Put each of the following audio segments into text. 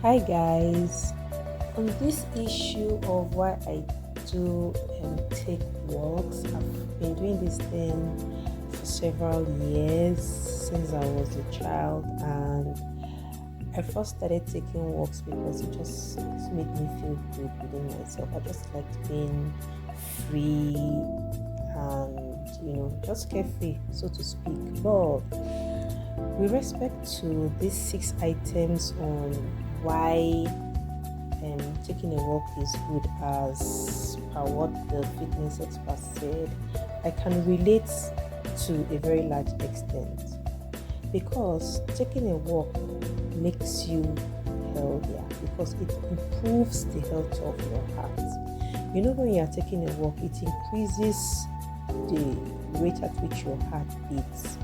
Hi guys, on this issue of why I do take walks, I've been doing this thing for several years since I was a child, and I first started taking walks because it just made me feel good within myself. I just liked being free and just carefree, so to speak. But with respect to these 6 items on why taking a walk is good, as per what the fitness expert said, I can relate to a very large extent, because taking a walk makes you healthier, because it improves the health of your heart. When you are taking a walk, it increases the rate at which your heart beats,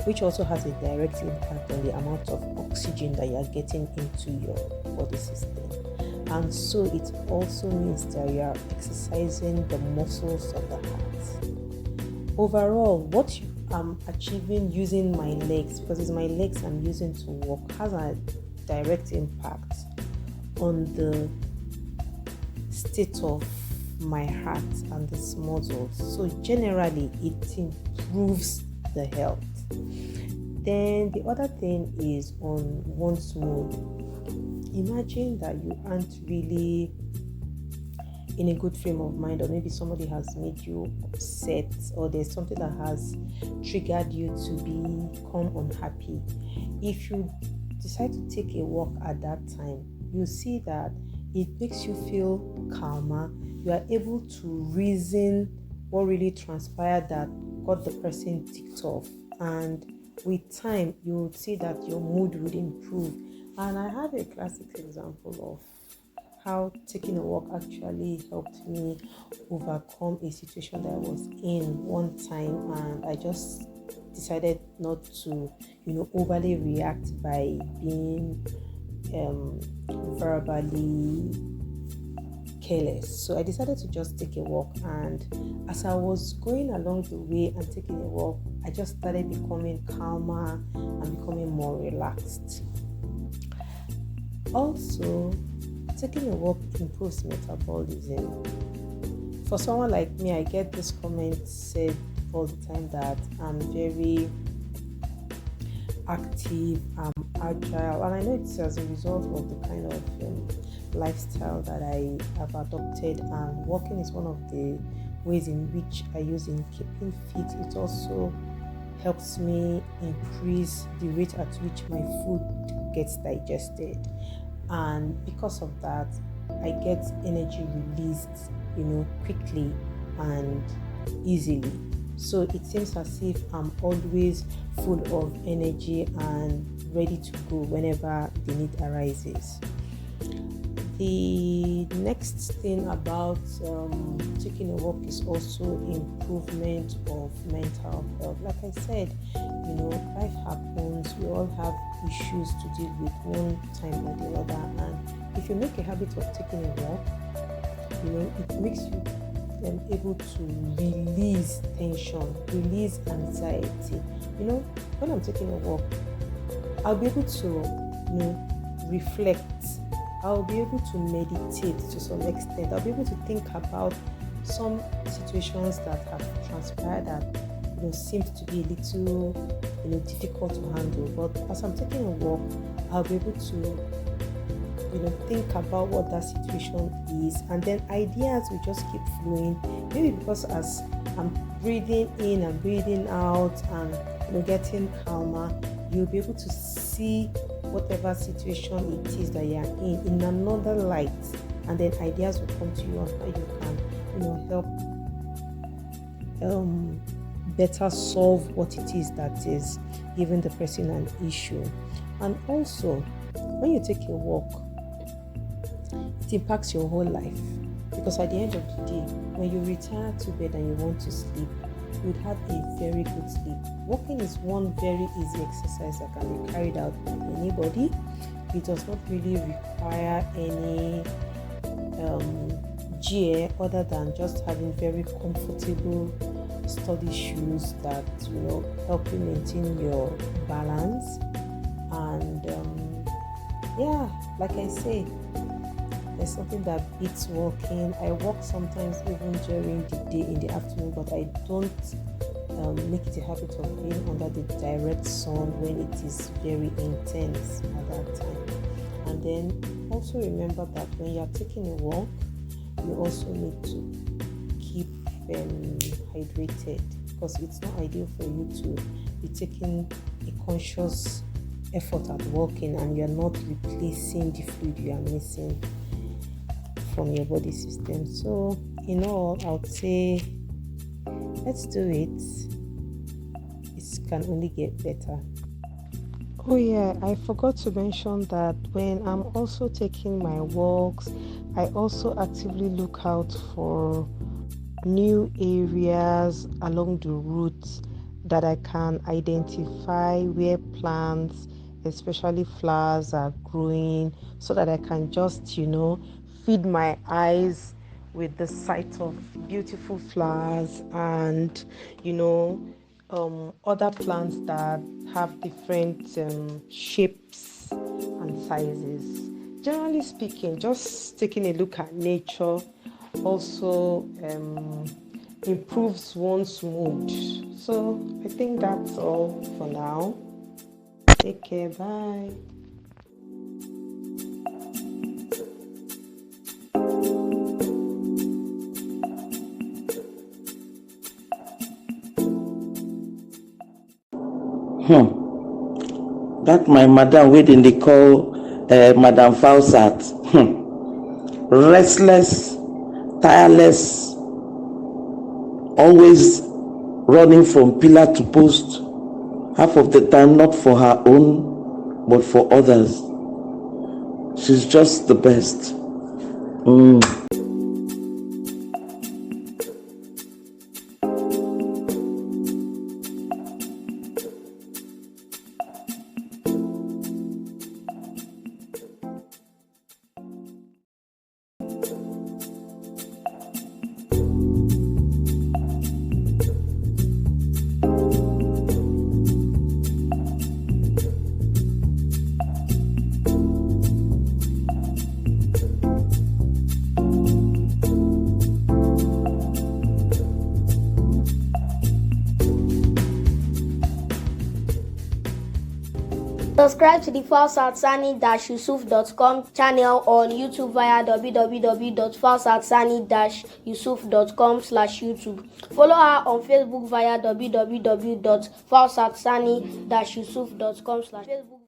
which also has a direct impact on the amount of oxygen that you are getting into your body system. And so it also means that you are exercising the muscles of the heart. Overall, what I'm achieving using my legs, because it's my legs I'm using to walk, has a direct impact on the state of my heart and its muscles. So generally, it improves the health. Then the other thing is on one's mood. Imagine that you aren't really in a good frame of mind, or maybe somebody has made you upset, or there's something that has triggered you to become unhappy. If you decide to take a walk at that time, you see that it makes you feel calmer. You are able to reason what really transpired that got the person ticked off, and with time you will see that your mood would improve. And I have a classic example of how taking a walk actually helped me overcome a situation that I was in one time, and I just decided not to overly react by being verbally careless. So I decided to just take a walk, and as I was going along the way and taking a walk, I just started becoming calmer and becoming more relaxed. Also, taking a walk improves metabolism. For someone like me, I get this comment said all the time that I'm very active, I'm agile, and I know it's as a result of the kind of lifestyle that I have adopted, and walking is one of the ways in which I use in keeping fit. It also helps me increase the rate at which my food gets digested, and because of that I get energy released quickly and easily. So it seems as if I'm always full of energy and ready to go whenever the need arises. The next thing about taking a walk is also improvement of mental health. Like I said, life happens. We all have issues to deal with one time or the other. And if you make a habit of taking a walk, it makes you able to release tension, release anxiety. When I'm taking a walk, I'll be able to, reflect. I'll be able to meditate to some extent. I'll be able to think about some situations that have transpired that seemed to be a little difficult to handle. But as I'm taking a walk, I'll be able to think about what that situation is, and then ideas will just keep flowing. Maybe because as I'm breathing in and breathing out and getting calmer, you'll be able to see whatever situation it is that you're in another light, and then ideas will come to you on how you can help better solve what it is that is giving the person an issue. And also, when you take a walk, it impacts your whole life, because at the end of the day, when you retire to bed and you want to sleep, you'd have a very good sleep. Walking is one very easy exercise that can be carried out by anybody. It does not really require any gear other than just having very comfortable study shoes that help you maintain your balance. And yeah, like I say, there's something that beats walking. I walk sometimes even during the day in the afternoon, but I don't make it a habit of being under the direct sun when it is very intense at that time. And then also remember that when you're taking a walk, you also need to keep hydrated, because it's not ideal for you to be taking a conscious effort at walking and you're not replacing the fluid you are missing from your body system. So in all, I would say let's do it. It can only get better. Oh yeah, I forgot to mention that when I'm also taking my walks, I also actively look out for new areas along the route that I can identify where plants, especially flowers, are growing, so that I can just, feed my eyes with the sight of beautiful flowers and, other plants that have different shapes and sizes. Generally speaking, just taking a look at nature also improves one's mood. So I think that's all for now. Take care. Bye. That my madam waiting they call Madam Fausat. Restless, tireless, always running from pillar to post. Half of the time not for her own, but for others. She's just the best. Subscribe to the FausatSanni-Yusuf.com channel on YouTube via www.FausatSanni-Yusuf.com/YouTube. Follow her on Facebook via www.FausatSanni-Yusuf.com/Facebook.